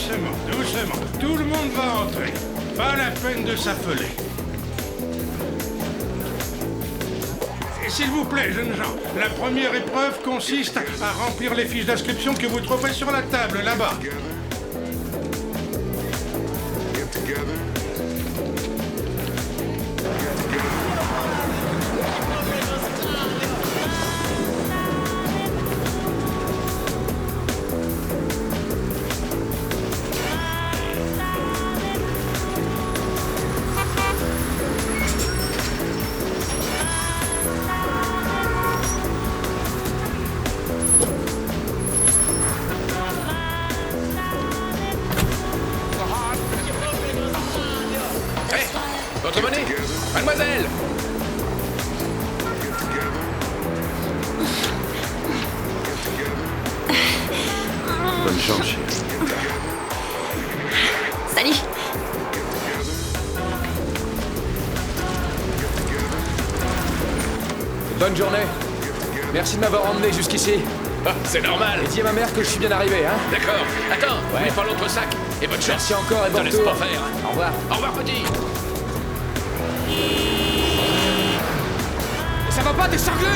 doucement, doucement. Tout le monde va entrer. Pas la peine de s'affoler. Et s'il vous plaît, jeunes gens, la première épreuve consiste à remplir les fiches d'inscription que vous trouverez sur la table, là-bas. Votre monnaie, mademoiselle. Bonne chance, chérie. Salut. Bonne journée. Merci de m'avoir emmené jusqu'ici. Ah, c'est normal. Et dis à ma mère que je suis bien arrivé, hein. D'accord. Attends, Ouais. n'oublie pas l'autre sac. Et bonne chance. Merci encore et bon Te laisse retour. pas faire. Au revoir. Au revoir, petit. Ça va pas, t'es cinglé?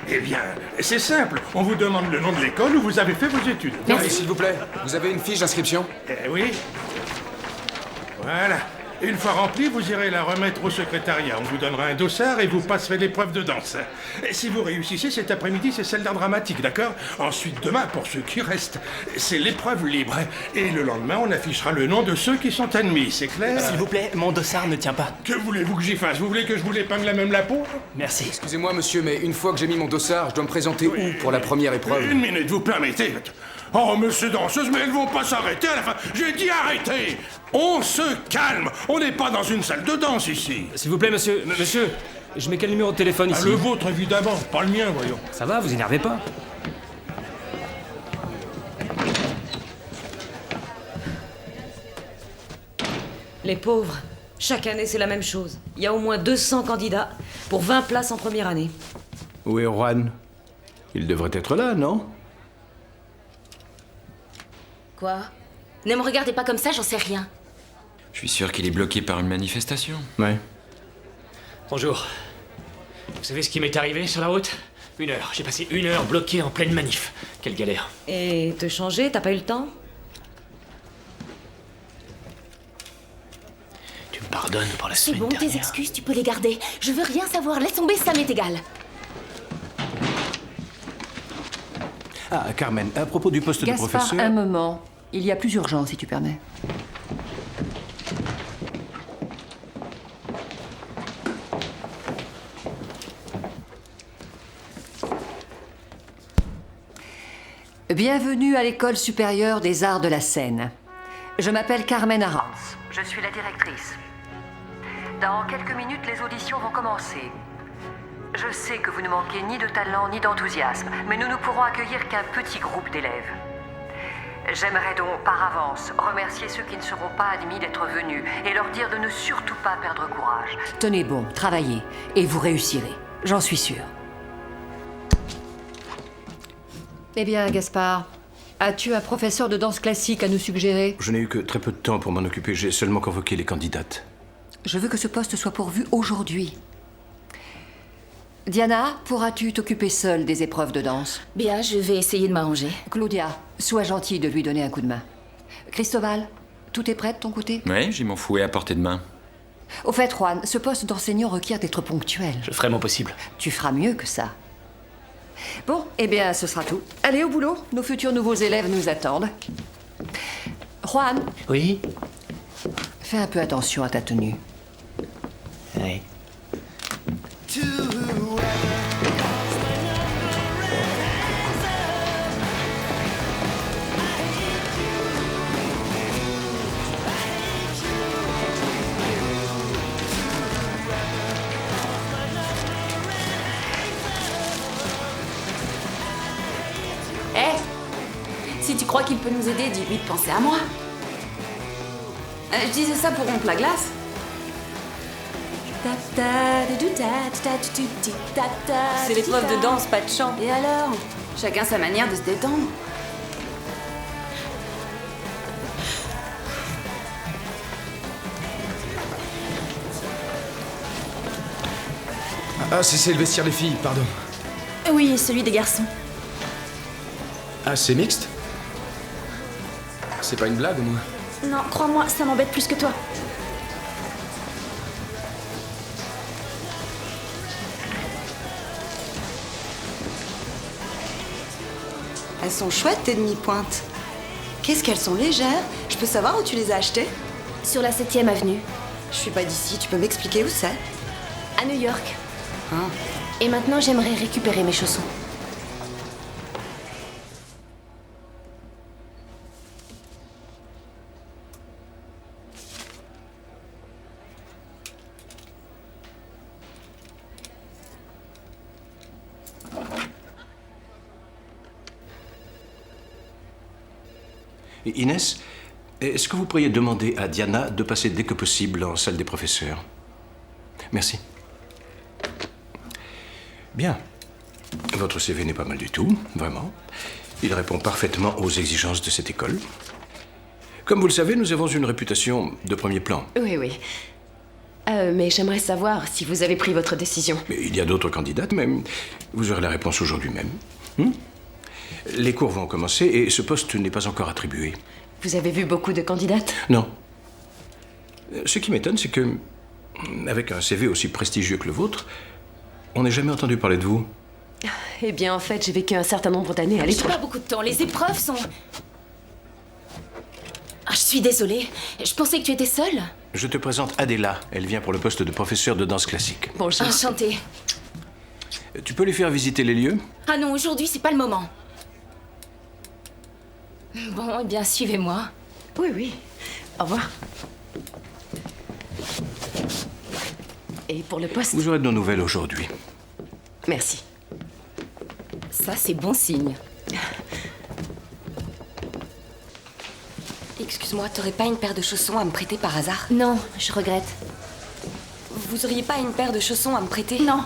Eh bien, c'est simple. On vous demande le nom de l'école où vous avez fait vos études. Allez, s'il vous plaît, vous avez une fiche d'inscription? Eh oui. Voilà. Une fois remplie, vous irez la remettre au secrétariat. On vous donnera un dossard et vous passerez l'épreuve de danse. Et si vous réussissez, cet après-midi, c'est celle d'art dramatique, d'accord? Ensuite, demain, pour ceux qui restent, c'est l'épreuve libre. Et le lendemain, on affichera le nom de ceux qui sont admis, c'est clair? S'il vous plaît, mon dossard ne tient pas. Que voulez-vous que j'y fasse? Vous voulez que je vous l'épingle à même la peau? Merci. Excusez-moi, monsieur, mais une fois que j'ai mis mon dossard, je dois me présenter où pour la première épreuve? Une minute, vous permettez? Oh, monsieur danseuse, mais elles vont pas s'arrêter à la fin. J'ai dit arrêtez! On se calme. On n'est pas dans une salle de danse ici. S'il vous plaît, monsieur, monsieur, je mets quel numéro de téléphone Ah, ici? le vôtre, évidemment, pas le mien, voyons. Ça va, vous énervez pas? Les pauvres. Chaque année, c'est la même chose. Il y a au moins 200 candidats pour 20 places en première année. Où est Juan? Il devrait être là, non? Quoi? Ne me regardez pas comme ça, j'en sais rien. Je suis sûr qu'il est bloqué par une manifestation. Ouais. Bonjour. Vous savez ce qui m'est arrivé sur la route? 1 heure. J'ai passé 1 heure bloqué en pleine manif. Quelle galère. Et te changer, t'as pas eu le temps? Tu me pardonnes pour la C'est semaine bon, dernière. tes excuses, tu peux les garder. Je veux rien savoir, laisse tomber, ça m'est égal. Ah, Carmen, à propos du poste de Gaspard, professeur... un moment. Il y a plus urgent, si tu permets. Bienvenue à l'École supérieure des arts de la scène. Je m'appelle Carmen Arantz. Je suis la directrice. Dans quelques minutes, les auditions vont commencer. Je sais que vous ne manquez ni de talent ni d'enthousiasme, mais nous ne pourrons accueillir qu'un petit groupe d'élèves. J'aimerais donc par avance remercier ceux qui ne seront pas admis d'être venus et leur dire de ne surtout pas perdre courage. Tenez bon, travaillez, et vous réussirez. J'en suis sûre. Eh bien, Gaspard, as-tu un professeur de danse classique à nous suggérer? Je n'ai eu que très peu de temps pour m'en occuper. J'ai seulement convoqué les candidates. Je veux que ce poste soit pourvu aujourd'hui. Diana, pourras-tu t'occuper seule des épreuves de danse? Bien, je vais essayer de m'arranger. Claudia, sois gentille de lui donner un coup de main. Cristobal, tout est prêt de ton côté? Ouais, j'ai mon fouet à portée de main. Au fait, Juan, ce poste d'enseignant requiert d'être ponctuel. Je ferai mon possible. Tu feras mieux que ça. Bon, eh bien, ce sera tout. Allez au boulot, nos futurs nouveaux élèves nous attendent. Juan, Oui? fais un peu attention à ta tenue. Oui. Hé, si tu crois qu'il peut nous aider, dis-lui de penser à moi. Je disais ça pour rompre la glace. C'est l'épreuve de danse, pas de chant. Et alors? Chacun sa manière de se détendre. Ah, c'est le vestiaire des filles, pardon. Oui, celui des garçons. Ah, c'est mixte? C'est pas une blague, moi. Non, crois-moi, ça m'embête plus que toi. Elles sont chouettes, tes demi-pointes. Qu'est-ce qu'elles sont légères. Je peux savoir où tu les as achetées? Sur la 7e avenue, Je suis pas d'ici, tu peux m'expliquer où c'est? à New York. Ah. Et maintenant, j'aimerais récupérer mes chaussons. Inès, est-ce que vous pourriez demander à Diana de passer dès que possible en salle des professeurs? Merci. Bien. Votre CV n'est pas mal du tout, vraiment. Il répond parfaitement aux exigences de cette école. Comme vous le savez, nous avons une réputation de premier plan. Oui, oui. Mais j'aimerais savoir si vous avez pris votre décision. Mais il y a d'autres candidates, mais vous aurez la réponse aujourd'hui même. Les cours vont commencer et ce poste n'est pas encore attribué. Vous avez vu beaucoup de candidates? Non. Ce qui m'étonne, c'est que, avec un CV aussi prestigieux que le vôtre, on n'a jamais entendu parler de vous. Eh bien, en fait, j'ai vécu un certain nombre d'années à J'ai l'étranger. pas beaucoup de temps, les épreuves sont... Ah, je suis désolée. Je pensais que tu étais seule. Je te présente Adela. Elle vient pour le poste de professeur de danse classique. Bonjour. Enchantée. Tu peux lui faire visiter les lieux? Ah non, aujourd'hui, c'est pas le moment. Bon, eh bien, suivez-moi. Oui, oui. Au revoir. Et pour le poste? Vous aurez de nos nouvelles aujourd'hui. Merci. Ça, c'est bon signe. Excuse-moi, t'aurais pas une paire de chaussons à me prêter par hasard? Non, je regrette. Vous auriez pas une paire de chaussons à me prêter? Non.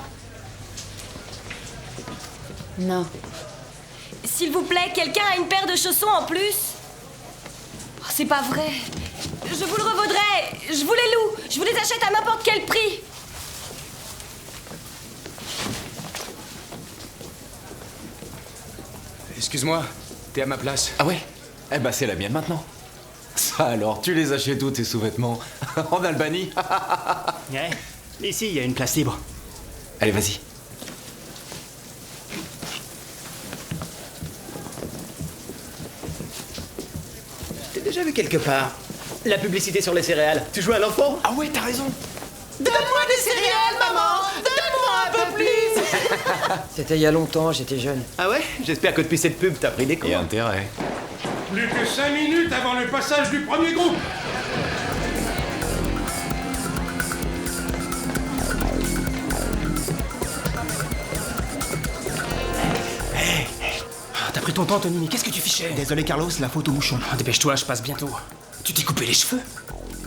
Non. S'il vous plaît, quelqu'un a une paire de chaussons en plus? Oh, c'est pas vrai. Je vous le revaudrai. Je vous les loue. Je vous les achète à n'importe quel prix. Excuse-moi, t'es à ma place. Ah ouais? Eh ben c'est la mienne maintenant. Ça alors, tu les achètes où tes sous-vêtements? En Albanie? Ouais, ici, il y a une place libre. Allez, vas-y. Je t'ai déjà vu quelque part. La publicité sur les céréales. Tu joues à l'enfant? Ah ouais, t'as raison. Donne-moi des céréales, maman! Donne-moi un peu plus! C'était il y a longtemps, j'étais jeune. Ah ouais? J'espère que depuis cette pub, t'as pris des cours. Et intérêt. Plus que 5 minutes avant le passage du premier groupe. T'as pris pris ton temps, Tony, mais qu'est-ce que tu fichais? Désolé, Carlos, la faute au bouchon. Oh, dépêche-toi, je passe bientôt. Tu t'es coupé les cheveux?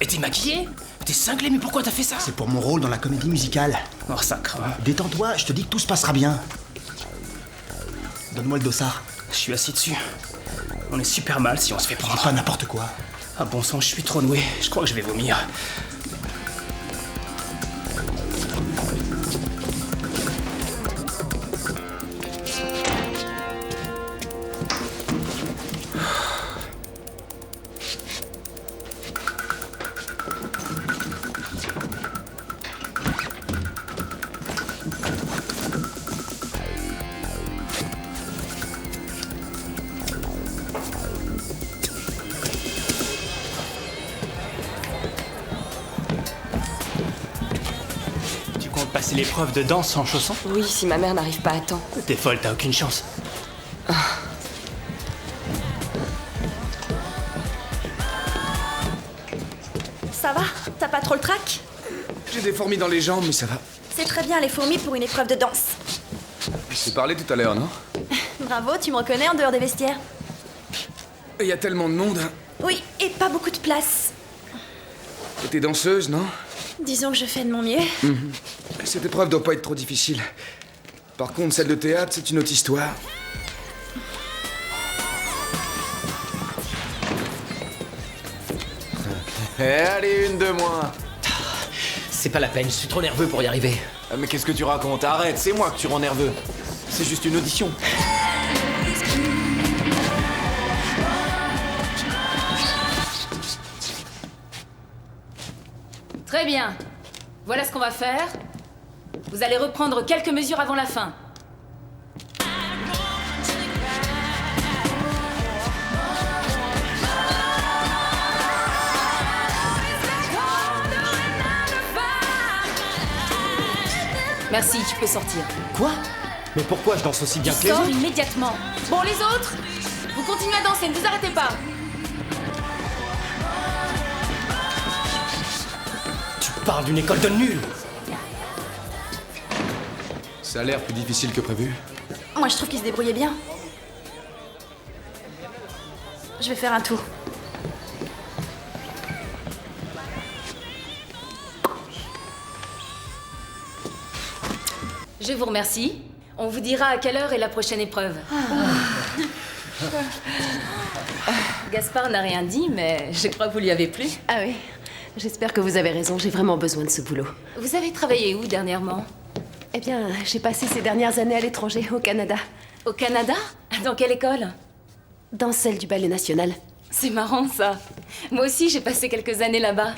Et t'es maquillé? T'es cinglé, mais pourquoi t'as fait ça? C'est pour mon rôle dans la comédie musicale. Oh, sacre. Détends-toi, je te dis que tout se passera bien. Donne-moi le dossard. Je suis assis dessus. On est super mal si on se fait prendre. Dis pas n'importe quoi. Ah bon sang, je suis trop noué. Je crois que je vais vomir. Passer l'épreuve de danse en chaussons? Oui, si ma mère n'arrive pas à temps. T'es folle, t'as aucune chance. Ça va? T'as pas trop le trac? J'ai des fourmis dans les jambes, mais ça va. C'est très bien les fourmis pour une épreuve de danse. Je t'ai parlé tout à l'heure, non? Bravo, tu me reconnais en dehors des vestiaires? Il y a tellement de monde. Oui, et pas beaucoup de place. Et t'es danseuse, non? Disons que je fais de mon mieux. Cette épreuve doit pas être trop difficile. Par contre, celle de théâtre, c'est une autre histoire. Allez, une de moins. C'est pas la peine, je suis trop nerveux pour y arriver. Ah, mais qu'est-ce que tu racontes? Arrête, c'est moi que tu rends nerveux. C'est juste une audition. Très bien. Voilà ce qu'on va faire. Vous allez reprendre quelques mesures avant la fin. Merci, tu peux sortir. Quoi? Mais pourquoi je danse aussi bien que les Sors autres? immédiatement. Bon, les autres, vous continuez à danser, ne vous arrêtez pas. Tu parles d'une école de nuls. Ça a l'air plus difficile que prévu. Moi, je trouve qu'il se débrouillait bien. Je vais faire un tour. Je vous remercie. On vous dira à quelle heure est la prochaine épreuve. Gaspard n'a rien dit, mais je crois que vous lui avez plu. Ah oui. J'espère que vous avez raison, j'ai vraiment besoin de ce boulot. Vous avez travaillé où dernièrement? Eh bien, j'ai passé ces dernières années à l'étranger, au Canada. Au Canada? Dans quelle école? Dans celle du Ballet National. C'est marrant ça. Moi aussi j'ai passé quelques années là-bas.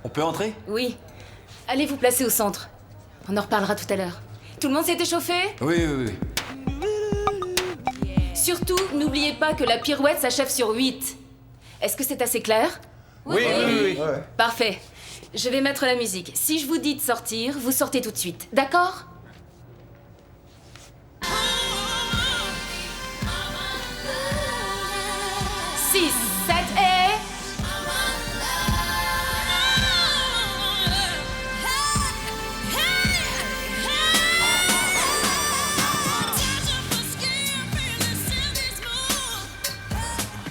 On peut entrer? Oui. Allez vous placer au centre. On en reparlera tout à l'heure. Tout le monde s'est échauffé? Oui. Surtout, n'oubliez pas que la pirouette s'achève sur 8. Est-ce que c'est assez clair? Oui. Parfait. Je vais mettre la musique. Si je vous dis de sortir, vous sortez tout de suite. D'accord? Six, 7 et...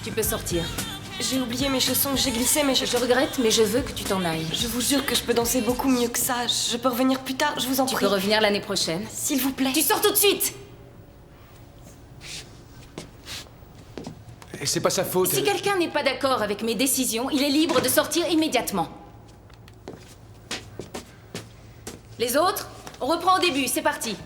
Tu peux sortir. J'ai oublié mes chaussons, j'ai glissé, mais Je regrette, mais je veux que tu t'en ailles. Je vous jure que je peux danser beaucoup mieux que ça. Je peux revenir plus tard, je vous en Tu prie. peux revenir l'année prochaine. S'il vous plaît. Tu sors tout de suite! Et c'est pas sa faute. Si quelqu'un n'est pas d'accord avec mes décisions, il est libre de sortir immédiatement. Les autres, on reprend au début, c'est parti.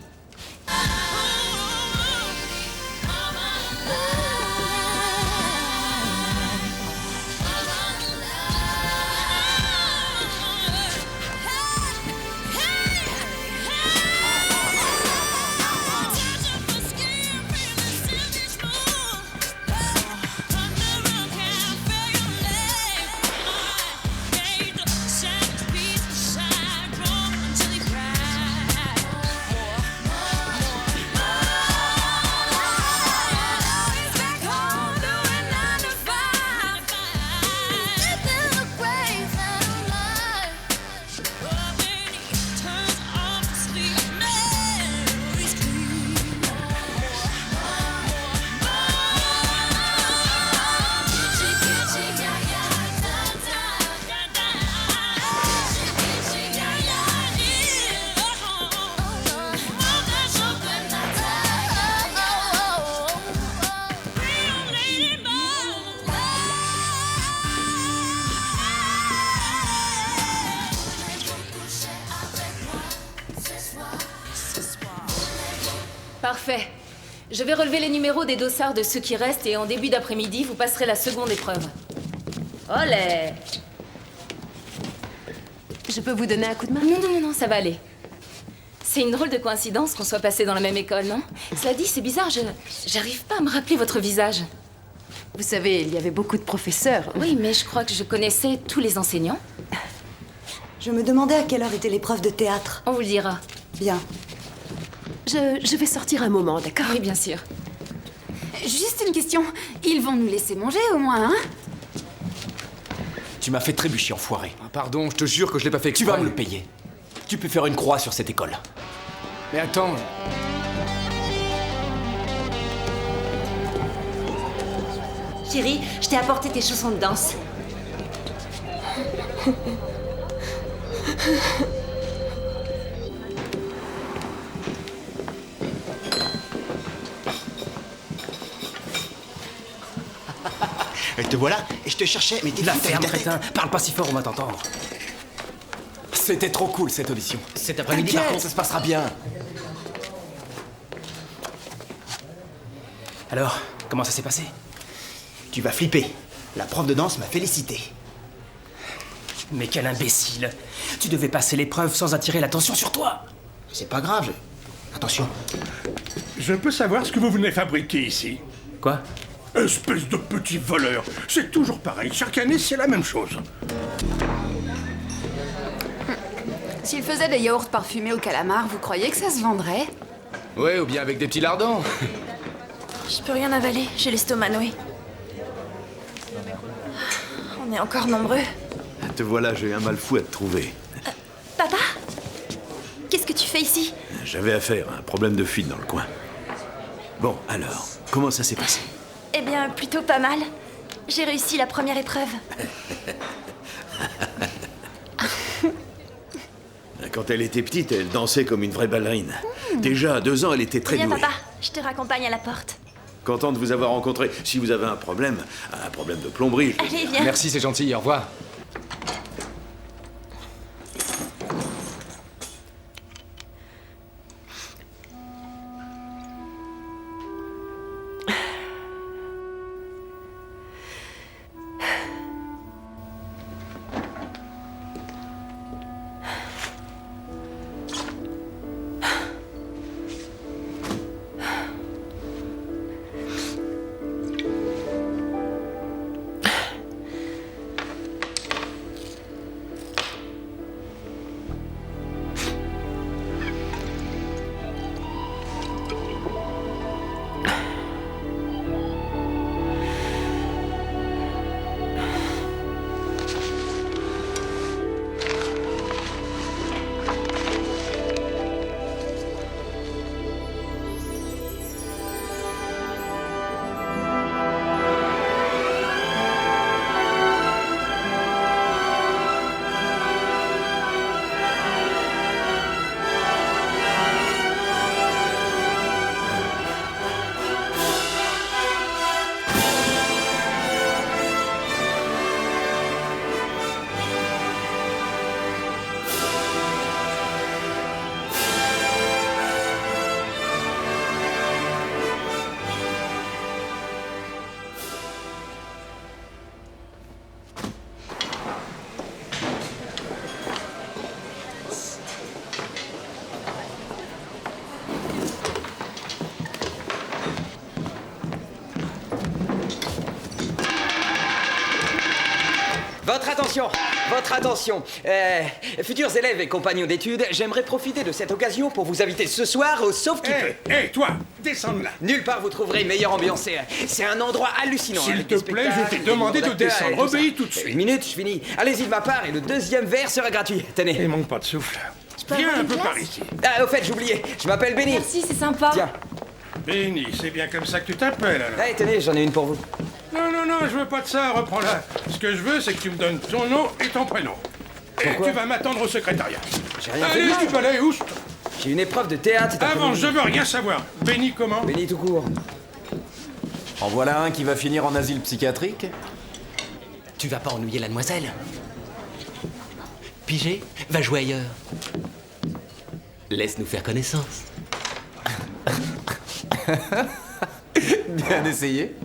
Parfait. Je vais relever les numéros des dossards de ceux qui restent et en début d'après-midi, vous passerez la seconde épreuve. Olé! Je peux vous donner un coup de main? Non, ça va aller. C'est une drôle de coïncidence qu'on soit passés dans la même école, non? Cela dit, c'est bizarre, j'arrive pas à me rappeler votre visage. Vous savez, il y avait beaucoup de professeurs. Oui, mais je crois que je connaissais tous les enseignants. Je me demandais à quelle heure était l'épreuve de théâtre. On vous le dira. Bien. Je vais sortir un moment, d'accord? Oui, bien sûr. Juste une question. Ils vont nous laisser manger au moins, hein? Tu m'as fait trébucher, enfoiré. Pardon, je te jure que je l'ai pas fait Tu exprès. vas me le payer. Tu peux faire une croix sur cette école. Mais attends. Chérie, je t'ai apporté tes chaussons de danse. Te voilà, et je te cherchais, mais t'es La fou, t'as ferme, vu ta tête. crétin. Parle pas si fort, on va t'entendre. C'était trop cool, cette audition. Cet après-midi, par contre, ça se passera bien. Alors, comment ça s'est passé? Tu vas flipper. La prof de danse m'a félicité. Mais quel imbécile! Tu devais passer l'épreuve sans attirer l'attention sur toi! C'est pas grave, Attention. Je peux savoir ce que vous venez fabriquer ici? Quoi? Espèce de petit voleur. C'est toujours pareil. Chaque année, c'est la même chose. S'ils faisaient des yaourts parfumés au calamar, vous croyez que ça se vendrait? Ouais, ou bien avec des petits lardons. Je peux rien avaler, j'ai l'estomac noué. On est encore nombreux. Te voilà, j'ai un mal fou à te trouver. Papa? Qu'est-ce que tu fais ici? J'avais affaire à un problème de fuite dans le coin. Bon, alors, comment ça s'est passé? Eh bien, plutôt pas mal. J'ai réussi la première épreuve. Quand elle était petite, elle dansait comme une vraie ballerine. Déjà, à 2 ans, elle était très Viens, douée. papa, je te raccompagne à la porte. Content de vous avoir rencontré. Si vous avez un problème de plomberie... je veux Allez, dire. viens. Merci, c'est gentil, au revoir. Votre attention. Futurs élèves et compagnons d'études, j'aimerais profiter de cette occasion pour vous inviter ce soir au Sauf qui peut. Hé, toi, descends de là. Nulle part vous trouverez meilleure ambiance. C'est un endroit hallucinant. S'il avec te des plaît, je spectacles, t'ai demandé des de acteurs descendre. et tout ça. Obéis tout de suite. Une minute, je finis. Allez-y de ma part et le deuxième verre sera gratuit. Tenez. Il manque pas de souffle. peux Viens avoir un une peu glace par ici. Ah, au fait, j'oubliais. Je m'appelle Benny. Merci, c'est sympa. Tiens. Benny, c'est bien comme ça que tu t'appelles alors. Allez, tenez, j'en ai une pour vous. Non, je veux pas de ça, reprends-la. Ce que je veux, c'est que tu me donnes ton nom et ton prénom. Et Pourquoi tu vas m'attendre au secrétariat. J'ai rien fait Allez, de mal. du balai, oust. J'ai une épreuve de théâtre cet Avant, après-midi. je veux rien savoir. Benny comment? Benny tout court. En voilà un qui va finir en asile psychiatrique. Tu vas pas ennuyer la demoiselle. Pigé, va jouer ailleurs. Laisse-nous faire connaissance. Bien essayé.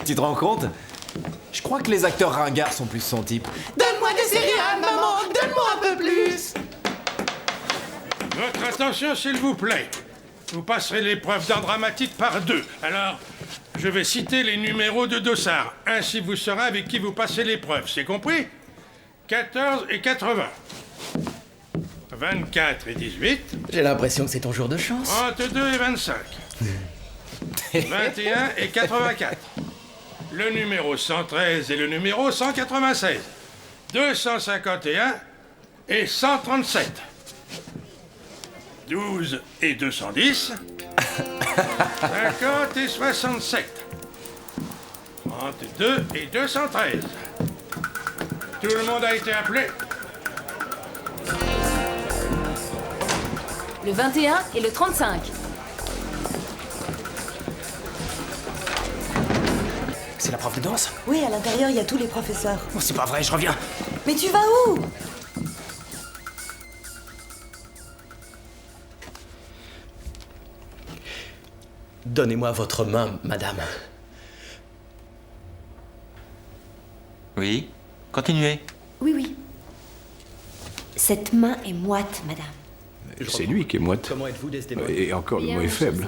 Tu te rends compte? Je crois que les acteurs ringards sont plus son type. Donne-moi des céréales, maman. Donne-moi un peu plus. Votre attention, s'il vous plaît. Vous passerez l'épreuve d'art dramatique par 2. Alors, je vais citer les numéros de dossard. Ainsi vous saurez avec qui vous passez l'épreuve. C'est compris? 14 et 80. 24 et 18. J'ai l'impression que c'est ton jour de chance. 32 et 25. 21 et 84. Le numéro 113 et le numéro 196. 251 et 137. 12 et 210. 50 et 67. 32 et 213. Tout le monde a été appelé? Le 21 et le 35. C'est la prof de danse? Oui, à l'intérieur, il y a tous les professeurs. Oh, c'est pas vrai, je reviens. Mais tu vas où? Donnez-moi votre main, madame. Oui, continuez. Oui, oui. Cette main est moite, madame. C'est lui qui est moite. Comment êtes-vous, Desdemone? Et encore, le mot est faible.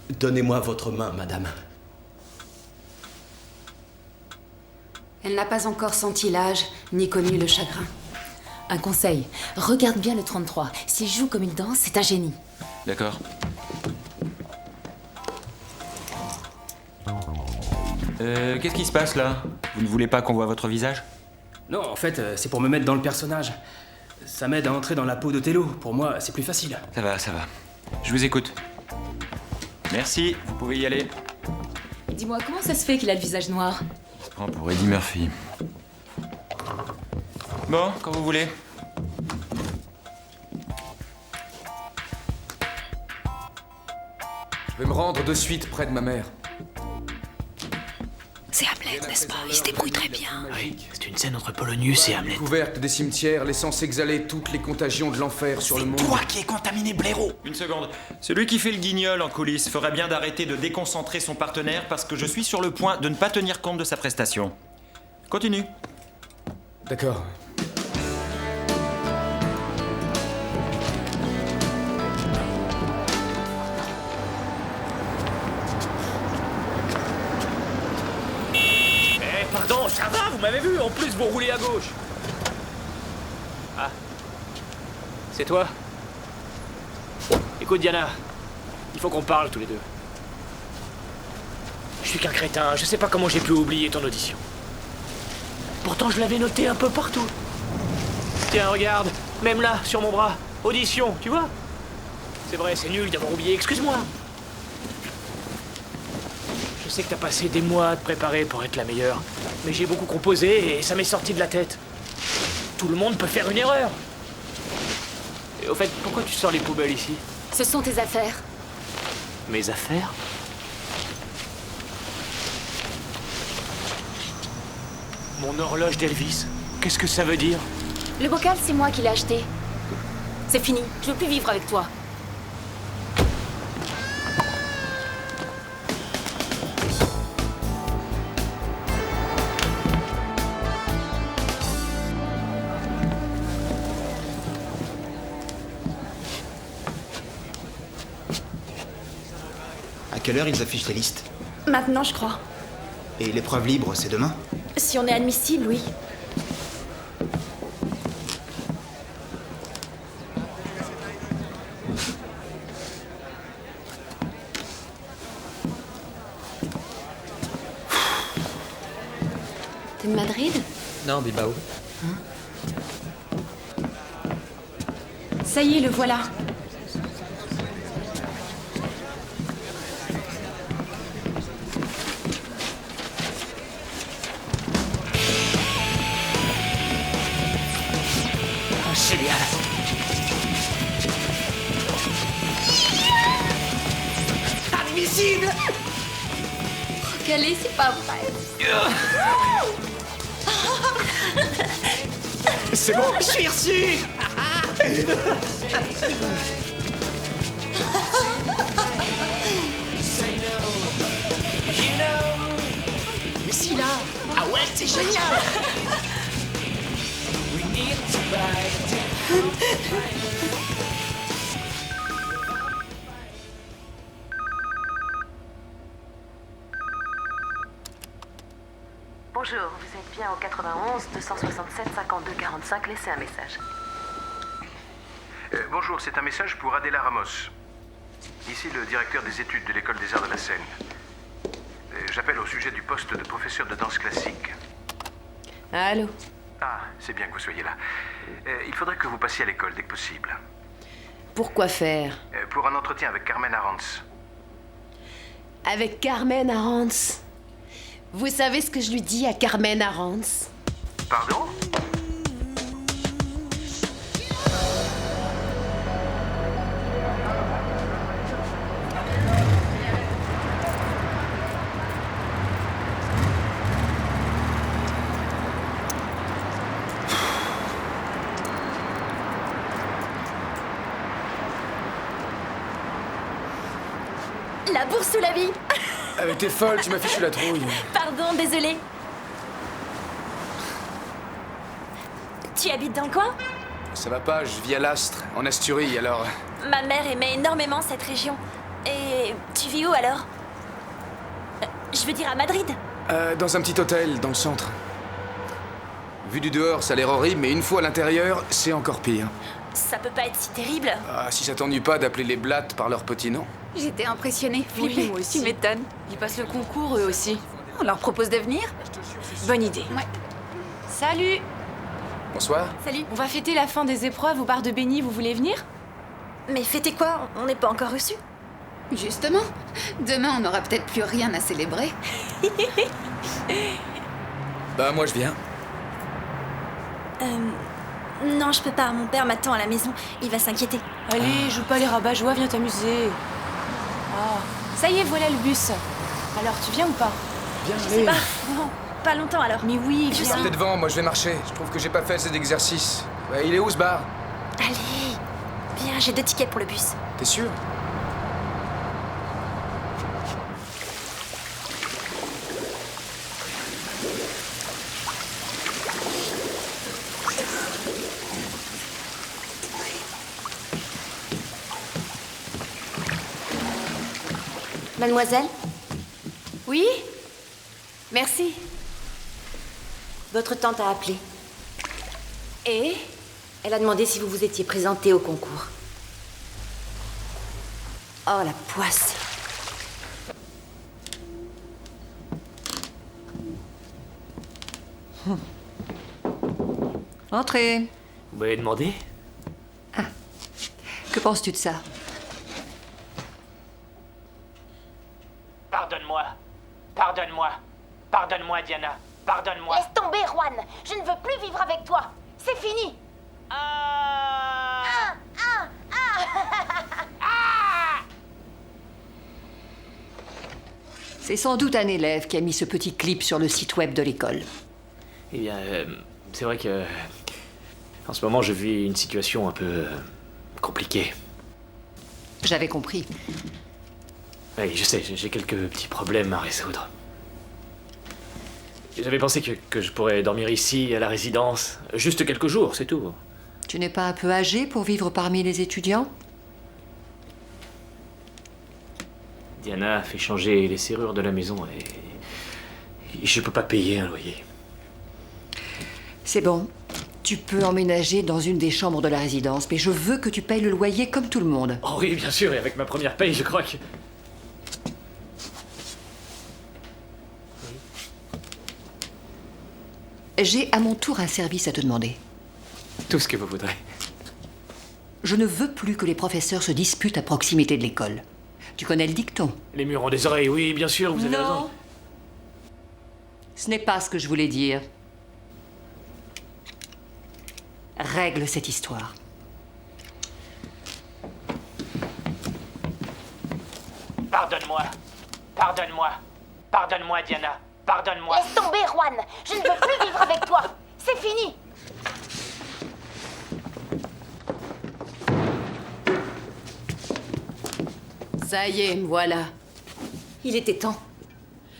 Donnez-moi votre main, madame. Elle n'a pas encore senti l'âge, ni connu le chagrin. Un conseil, regarde bien le 33. S'il joue comme une danse, c'est un génie. D'accord. Qu'est-ce qui se passe là? Vous ne voulez pas qu'on voit votre visage? Non, en fait, c'est pour me mettre dans le personnage. Ça m'aide à entrer dans la peau d'Othello. Pour moi, c'est plus facile. Ça va, ça va. Je vous écoute. Merci, vous pouvez y aller. Dis-moi, comment ça se fait qu'il a le visage noir? Il se prend pour Eddie Murphy. Bon, quand vous voulez. Je vais me rendre de suite près de ma mère. C'est Hamlet, n'est-ce pas? Il se débrouille très bien. Oui, c'est une scène entre Polonius et Hamlet. Découverte des cimetières laissant s'exhaler toutes les contagions de l'enfer sur le monde. Toi qui es contaminé, blaireau. Une seconde. Celui qui fait le guignol en coulisses ferait bien d'arrêter de déconcentrer son partenaire parce que je suis sur le point de ne pas tenir compte de sa prestation. Continue. D'accord. Pardon, ça va, vous m'avez vu, en plus vous roulez à gauche. Ah. C'est toi? Écoute Diana, il faut qu'on parle tous les deux. Je suis qu'un crétin, je sais pas comment j'ai pu oublier ton audition. Pourtant je l'avais noté un peu partout. Tiens, regarde, même là, sur mon bras. Audition, tu vois? C'est vrai, c'est nul d'avoir oublié, excuse-moi. Je sais que t'as passé des mois à te préparer pour être la meilleure, mais j'ai beaucoup composé et ça m'est sorti de la tête. Tout le monde peut faire une erreur. Et au fait, pourquoi tu sors les poubelles ici? Ce sont tes affaires. Mes affaires? Mon horloge d'Elvis, qu'est-ce que ça veut dire? Le bocal, c'est moi qui l'ai acheté. C'est fini, je veux plus vivre avec toi. À quelle heure ils affichent les listes? Maintenant, je crois. Et l'épreuve libre, c'est demain? Si on est admissible, oui. T'es de Madrid? Non, Bilbao. Ça y est, le voilà. Génial. Admissible. Calais, c'est pas vrai. C'est bon, je suis reçu. Ouais, c'est génial. Bonjour, vous êtes bien au 91 267 52 45, laissez un message. Bonjour, c'est un message pour Adela Ramos. Ici le directeur des études de l'École des Arts de la Seine. J'appelle au sujet du poste de professeur de danse classique. Allô? Ah, c'est bien que vous soyez là. Il faudrait que vous passiez à l'école dès que possible. Pourquoi faire? Pour un entretien avec Carmen Arantz. Avec Carmen Arantz? Vous savez ce que je lui dis à Carmen Arantz? Pardon? La bourse ou la vie? T'es folle, tu m'as fichu la trouille. Pardon, désolée. Tu habites dans le coin? Ça va pas, je vis à Lastre, en Asturie, alors... Ma mère aimait énormément cette région. Et tu vis où alors? Je veux dire à Madrid. Dans un petit hôtel, dans le centre. Vu du dehors, ça a l'air horrible, mais une fois à l'intérieur, c'est encore pire. Ça peut pas être si terrible. Ah, si ça t'ennuie pas d'appeler les blattes par leur petit nom. J'étais impressionnée, Oui, flippée. moi aussi. Tu m'étonnes. Ils passent le concours, eux aussi. On leur propose de venir? Bonne idée. Ouais. Salut! Bonsoir. Salut. On va fêter la fin des épreuves au bar de Béni, vous voulez venir? Mais fêtez quoi? On n'est pas encore reçus. Justement, demain on n'aura peut-être plus rien à célébrer. Bah, moi je viens. Non, je peux pas. Mon père m'attend à la maison. Il va s'inquiéter. Allez, joue pas les rabat-joie, viens t'amuser. Ah, ça y est, voilà le bus. Alors, tu viens ou pas? Viens, Je sais pas. Non, pas longtemps alors. Mais oui, viens. Partez devant, moi je vais marcher. Je trouve que j'ai pas fait assez d'exercice. Ouais, il est où ce bar? Allez, viens, j'ai 2 tickets pour le bus. T'es sûr? Mademoiselle? Oui? Merci. Votre tante a appelé. Et? Elle a demandé si vous vous étiez présenté au concours. Oh, la poisse. Entrez. Vous m'avez demandé? Que penses-tu de ça? Pardonne-moi. Pardonne-moi. Pardonne-moi, Diana. Pardonne-moi. Laisse tomber, Juan. Je ne veux plus vivre avec toi. C'est fini. C'est sans doute un élève qui a mis ce petit clip sur le site web de l'école. Eh bien, c'est vrai que... En ce moment, je vis une situation un peu... compliquée. J'avais compris. Oui, je sais, j'ai quelques petits problèmes à résoudre. J'avais pensé que je pourrais dormir ici, à la résidence. Juste quelques jours, c'est tout. Tu n'es pas un peu âgé pour vivre parmi les étudiants? Diana a fait changer les serrures de la maison et je peux pas payer un loyer. C'est bon. Tu peux emménager dans une des chambres de la résidence, mais je veux que tu payes le loyer comme tout le monde. Oh oui, bien sûr, et avec ma première paye, je crois que... J'ai à mon tour un service à te demander. Tout ce que vous voudrez. Je ne veux plus que les professeurs se disputent à proximité de l'école. Tu connais le dicton? Les murs ont des oreilles, oui, bien sûr, vous avez raison. Non. Ce n'est pas ce que je voulais dire. Règle cette histoire. Pardonne-moi. Pardonne-moi. Pardonne-moi, Diana. Pardonne-moi. Laisse tomber, Juan. Je ne veux plus vivre avec toi. C'est fini. Ça y est, me voilà. Il était temps.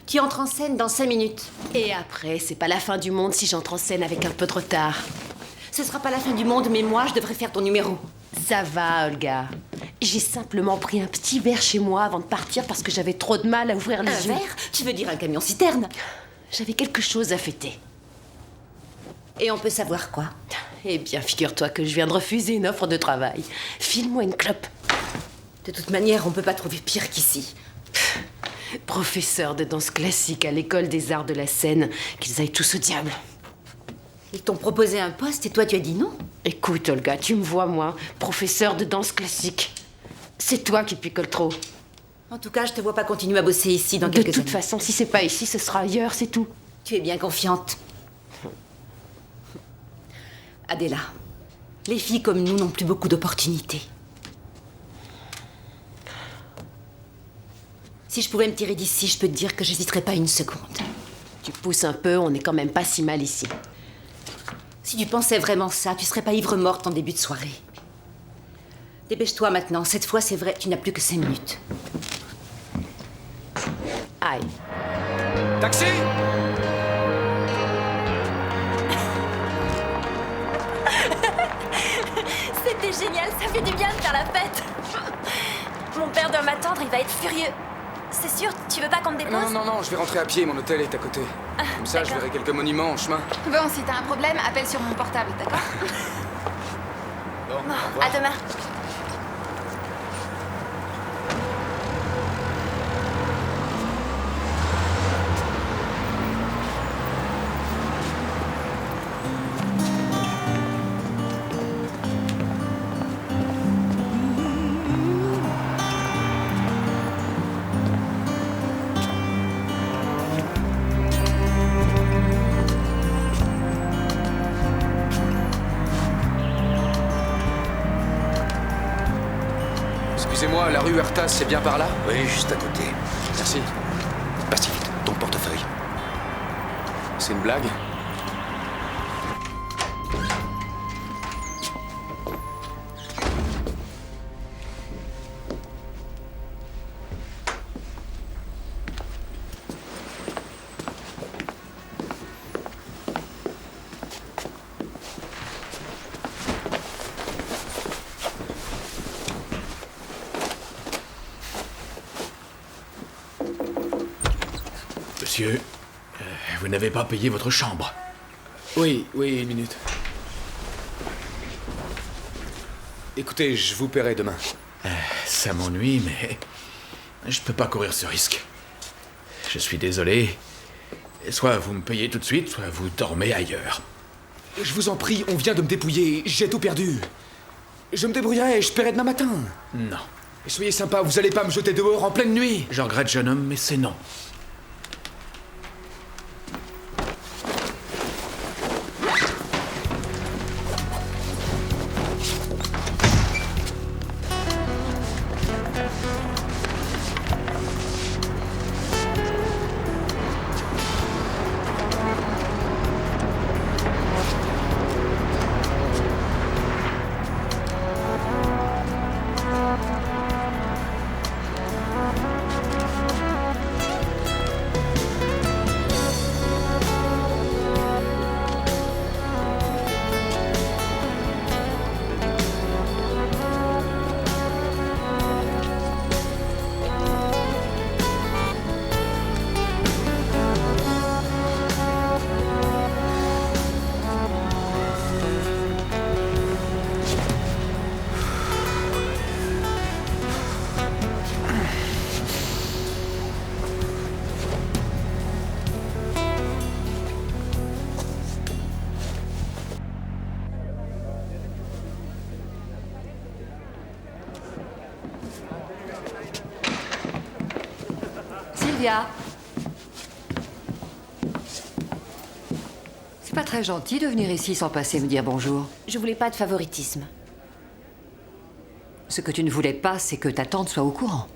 Tu entres en scène dans 5 minutes. Et après, c'est pas la fin du monde si j'entre en scène avec un peu de retard. Ce sera pas la fin du monde, mais moi, je devrais faire ton numéro. Ça va, Olga. J'ai simplement pris un petit verre chez moi avant de partir parce que j'avais trop de mal à ouvrir les yeux. Un verre? Tu veux dire un camion-citerne? J'avais quelque chose à fêter. Et on peut savoir quoi? Eh bien, figure-toi que je viens de refuser une offre de travail. File-moi une clope. De toute manière, on peut pas trouver pire qu'ici. Professeur de danse classique à l'école des arts de la scène, qu'ils aillent tous au diable. Ils t'ont proposé un poste et toi tu as dit non? Écoute, Olga, tu me vois, moi, professeur de danse classique. C'est toi qui picole trop. En tout cas, je te vois pas continuer à bosser ici dans quelques années. De toute façon, si c'est pas ici, ce sera ailleurs, c'est tout. Tu es bien confiante. Adela, les filles comme nous n'ont plus beaucoup d'opportunités. Si je pouvais me tirer d'ici, je peux te dire que j'hésiterais pas une seconde. Tu pousses un peu, on est quand même pas si mal ici. Si tu pensais vraiment ça, tu serais pas ivre-morte en début de soirée. Dépêche-toi maintenant, cette fois c'est vrai, tu n'as plus que 5 minutes. Aïe. Taxi! C'était génial, ça fait du bien de faire la fête. Mon père doit m'attendre, il va être furieux. C'est sûr, tu veux pas qu'on me dépose? Non, je vais rentrer à pied, mon hôtel est à côté. Comme ça, je verrai quelques monuments en chemin. Bon, si t'as un problème, appelle sur mon portable, d'accord? Bon, à demain. Excusez-moi, la rue Huertas, c'est bien par là? Oui, juste à côté. Merci. Passe vite, ton portefeuille. C'est une blague? Monsieur, vous n'avez pas payé votre chambre. Oui, une minute. Écoutez, je vous paierai demain. Ça m'ennuie, mais je peux pas courir ce risque. Je suis désolé. Soit vous me payez tout de suite, soit vous dormez ailleurs. Je vous en prie, on vient de me dépouiller, j'ai tout perdu. Je me débrouillerai, je paierai demain matin. Non. Soyez sympa, vous allez pas me jeter dehors en pleine nuit. Je regrette, jeune homme, mais c'est non. Sylvia. C'est pas très gentil de venir ici sans passer me dire bonjour. Je voulais pas de favoritisme. Ce que tu ne voulais pas, c'est que ta tante soit au courant.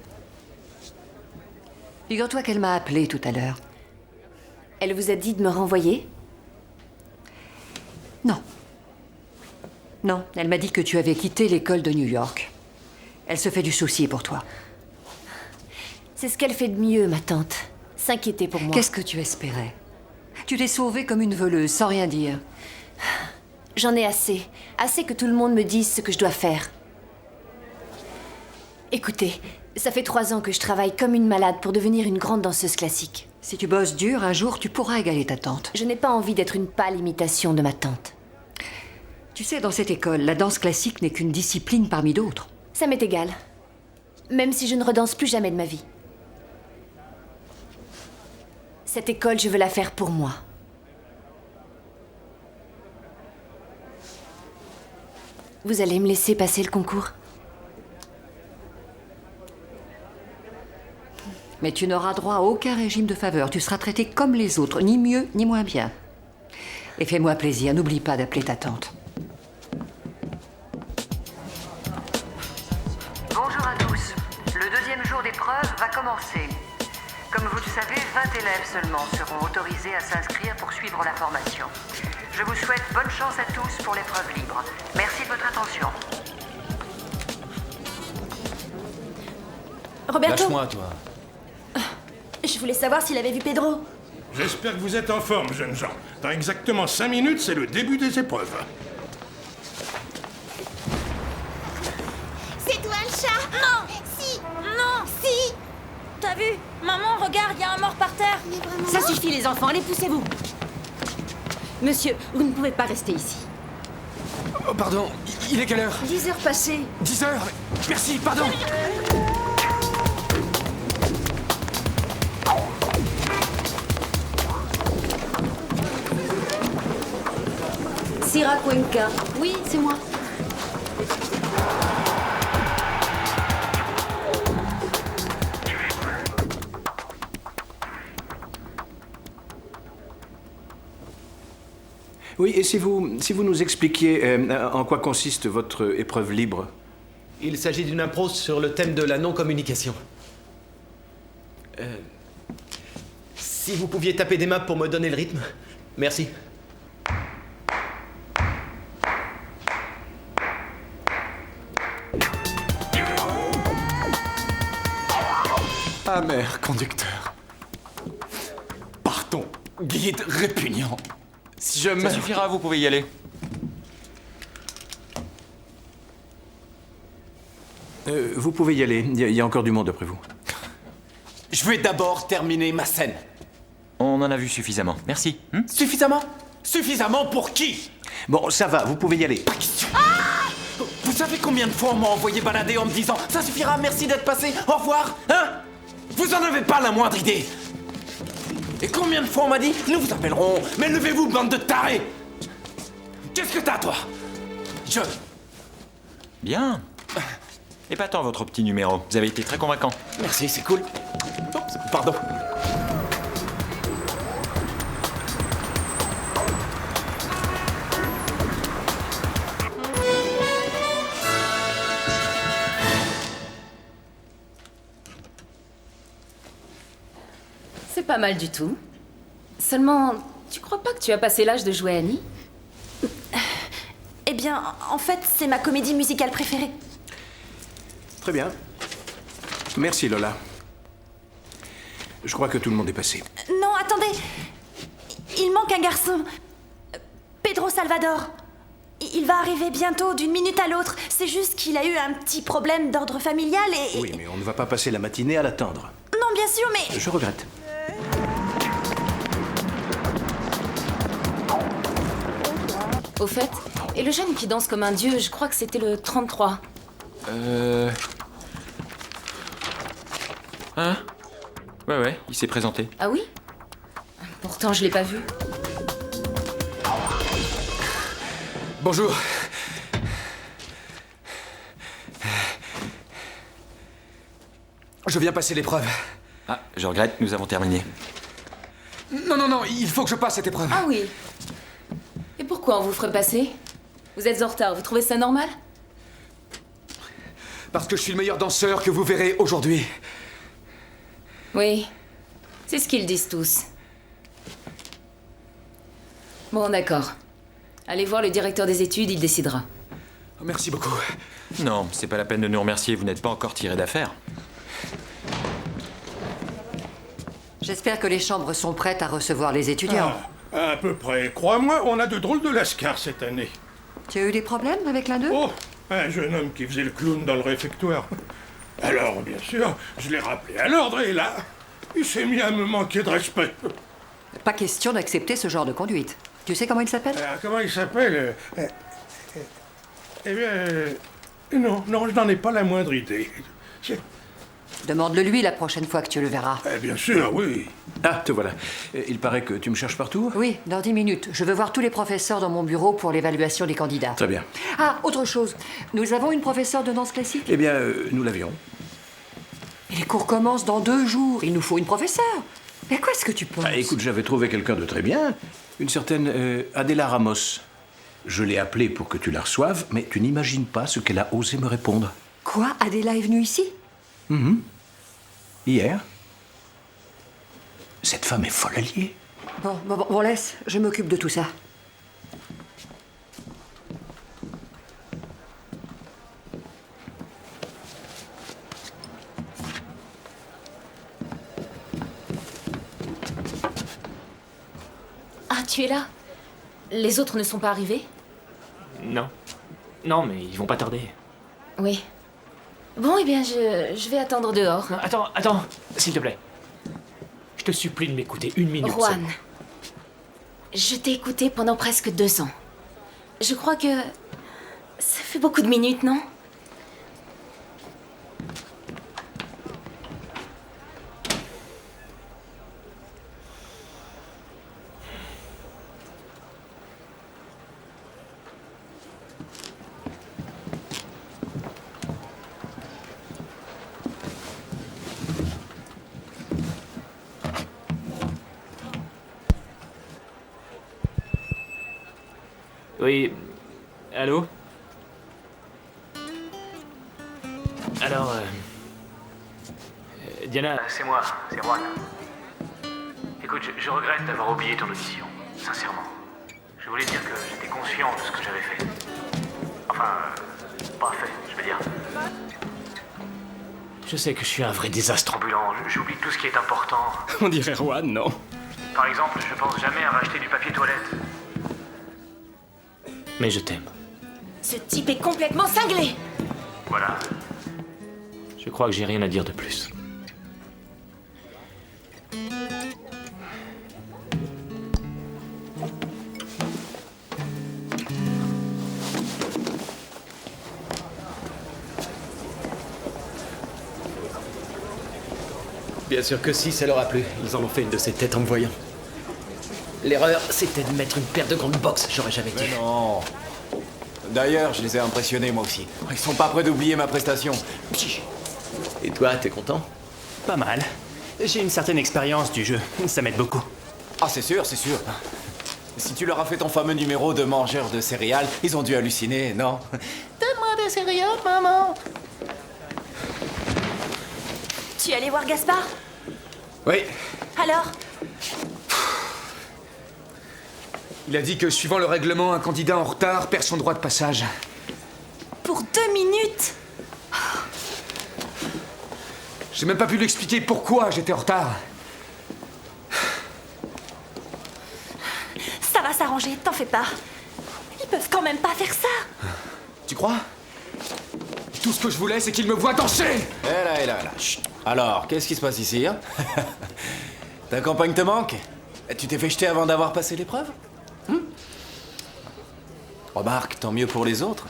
Figure-toi qu'elle m'a appelé tout à l'heure. Elle vous a dit de me renvoyer? Non. Non, elle m'a dit que tu avais quitté l'école de New York. Elle se fait du souci pour toi. C'est ce qu'elle fait de mieux, ma tante. s'inquiéter pour moi. Qu'est-ce que tu espérais? Tu t'es sauvée comme une voleuse, sans rien dire. J'en ai assez. Assez que tout le monde me dise ce que je dois faire. Écoutez, ça fait 3 ans que je travaille comme une malade pour devenir une grande danseuse classique. Si tu bosses dur, un jour, tu pourras égaler ta tante. Je n'ai pas envie d'être une pâle imitation de ma tante. Tu sais, dans cette école, la danse classique n'est qu'une discipline parmi d'autres. Ça m'est égal. Même si je ne redanse plus jamais de ma vie. Cette école, je veux la faire pour moi. Vous allez me laisser passer le concours? Mais tu n'auras droit à aucun régime de faveur. Tu seras traité comme les autres, ni mieux ni moins bien. Et fais-moi plaisir, n'oublie pas d'appeler ta tante. Bonjour à tous. Le deuxième jour d'épreuve va commencer. Comme vous le savez, 20 élèves seulement seront autorisés à s'inscrire pour suivre la formation. Je vous souhaite bonne chance à tous pour l'épreuve libre. Merci de votre attention. Roberto, Lâche-moi, toi. je voulais savoir s'il avait vu Pedro. J'espère que vous êtes en forme, jeunes gens. Dans exactement 5 minutes, c'est le début des épreuves. C'est toi le chat? Non. Si. Non. Si. T'as vu? Maman, regarde, il y a un mort par terre. Ça suffit les enfants, allez poussez-vous. Monsieur, vous ne pouvez pas rester ici. Oh, pardon, il est quelle heure? 10 heures passées. 10 heures? Merci, pardon. Sira Cuenca. Oui, c'est moi. Oui, et si vous nous expliquiez en quoi consiste votre épreuve libre? Il s'agit d'une impro sur le thème de la non-communication. Si vous pouviez taper des mains pour me donner le rythme. Merci. Amer conducteur. Partons. Guide répugnant. Si je Ça meurs... suffira, vous pouvez y aller. Vous pouvez y aller. Il y a encore du monde après vous. Je vais d'abord terminer ma scène. On en a vu suffisamment. Merci. Suffisamment? Suffisamment pour qui? Bon, ça va, vous pouvez y aller. Vous savez combien de fois on m'a envoyé balader en me disant « Ça suffira, merci d'être passé, au revoir !» Hein? Vous en avez pas la moindre idée. Et combien de fois on m'a dit « Nous vous appellerons, mais levez-vous, bande de tarés !» Qu'est-ce que t'as, toi? Bien. Épatant votre petit numéro. Vous avez été très convaincant. Merci, c'est cool. Oups, pardon. C'est pas mal du tout. Seulement, tu crois pas que tu as passé l'âge de jouer Annie? Eh bien, en fait, c'est ma comédie musicale préférée. Très bien. Merci, Lola. Je crois que tout le monde est passé. Non, attendez. Il manque un garçon. Pedro Salvador. Il va arriver bientôt, d'une minute à l'autre. C'est juste qu'il a eu un petit problème d'ordre familial et... Oui, mais on ne va pas passer la matinée à l'attendre. Non, bien sûr, mais... Je regrette. Au fait, et le jeune qui danse comme un dieu, je crois que c'était le 33. Hein? Ouais, il s'est présenté. Ah oui? Pourtant, je l'ai pas vu. Bonjour. Je viens passer l'épreuve. Ah, je regrette, nous avons terminé. Non, il faut que je passe cette épreuve. Ah oui. Et pourquoi on vous ferait passer? Vous êtes en retard, vous trouvez ça normal? Parce que je suis le meilleur danseur que vous verrez aujourd'hui. Oui, c'est ce qu'ils disent tous. Bon, d'accord. Allez voir le directeur des études, il décidera. Merci beaucoup. Non, c'est pas la peine de nous remercier, vous n'êtes pas encore tiré d'affaire. J'espère que les chambres sont prêtes à recevoir les étudiants. Ah, à peu près. Crois-moi, on a de drôles de lascars cette année. Tu as eu des problèmes avec l'un d'eux? Oh, un jeune homme qui faisait le clown dans le réfectoire. Alors, bien sûr, je l'ai rappelé à l'ordre et là, il s'est mis à me manquer de respect. Pas question d'accepter ce genre de conduite. Tu sais comment il s'appelle? Comment il s'appelle Eh bien, non, je n'en ai pas la moindre idée. Demande-le lui la prochaine fois que tu le verras. Bien sûr, oui. Ah, te voilà. Il paraît que tu me cherches partout? Oui, dans 10 minutes. Je veux voir tous les professeurs dans mon bureau pour l'évaluation des candidats. Très bien. Ah, autre chose. Nous avons une professeure de danse classique? Eh bien, nous l'avions. Et les cours commencent dans 2 jours. Il nous faut une professeure. Mais à quoi est-ce que tu penses? Écoute, j'avais trouvé quelqu'un de très bien. Une certaine Adela Ramos. Je l'ai appelée pour que tu la reçoives, mais tu n'imagines pas ce qu'elle a osé me répondre. Quoi? Adela est venue ici? Hier. Cette femme est folle alliée. Bon, laisse. Je m'occupe de tout ça. Ah, tu es là? Les autres ne sont pas arrivés? Non. Non, mais ils vont pas tarder. Oui. Bon, eh bien, je vais attendre dehors. Attends, s'il te plaît. Je te supplie de m'écouter 1 minute. Juan, seulement. je t'ai écouté pendant presque 2 ans. Je crois que... ça fait beaucoup de minutes, non? Oui. Allô? Alors, Diana, c'est moi, c'est Juan. Écoute, je regrette d'avoir oublié ton audition, sincèrement. Je voulais dire que j'étais conscient de ce que j'avais fait. Enfin, pas fait, je veux dire. Je sais que je suis un vrai désastre ambulant, j'oublie tout ce qui est important. On dirait Juan, non? Par exemple, je pense jamais à racheter du papier toilette. Mais je t'aime. Ce type est complètement cinglé! Voilà. Je crois que j'ai rien à dire de plus. Bien sûr que si, ça leur a plu. Ils en ont fait une de ces têtes en me voyant. L'erreur, c'était de mettre une paire de grandes boxes. J'aurais jamais dû. Mais non. D'ailleurs, je les ai impressionnés, moi aussi. Ils sont pas prêts d'oublier ma prestation. Et toi, t'es content? Pas mal. J'ai une certaine expérience du jeu. Ça m'aide beaucoup. Ah, c'est sûr, c'est sûr. Si tu leur as fait ton fameux numéro de mangeur de céréales, ils ont dû halluciner, non? Donne-moi des céréales, maman. Tu es allé voir Gaspard? Oui. Alors? Il a dit que, suivant le règlement, un candidat en retard perd son droit de passage. Pour 2 minutes? J'ai même pas pu lui expliquer pourquoi j'étais en retard. Ça va s'arranger, t'en fais pas. Ils peuvent quand même pas faire ça. Tu crois? Tout ce que je voulais, c'est qu'il me voie danser. Eh là. Chut. Alors, qu'est-ce qui se passe ici, hein? Ta compagne te manque? Tu t'es fait jeter avant d'avoir passé l'épreuve? Remarque, tant mieux pour les autres.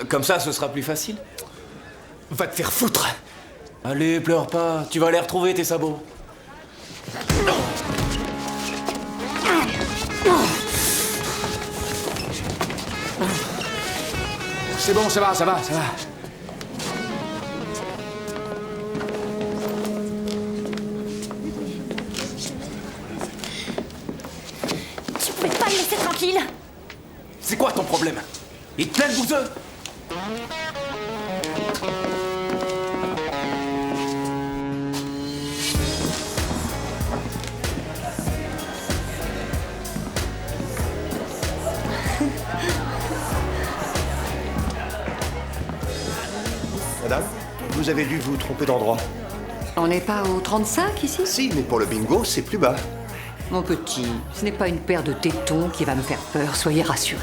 Comme ça, ce sera plus facile. Va te faire foutre. Allez, pleure pas. Tu vas aller retrouver tes sabots. C'est bon, ça va. Tu pouvais pas le laisser tranquille? C'est quoi ton problème? Il te plaît le bouseux? Madame, vous avez dû vous tromper d'endroit. On n'est pas au 35 ici? Si, mais pour le bingo, c'est plus bas. Mon petit, ce n'est pas une paire de tétons qui va me faire peur, soyez rassurés.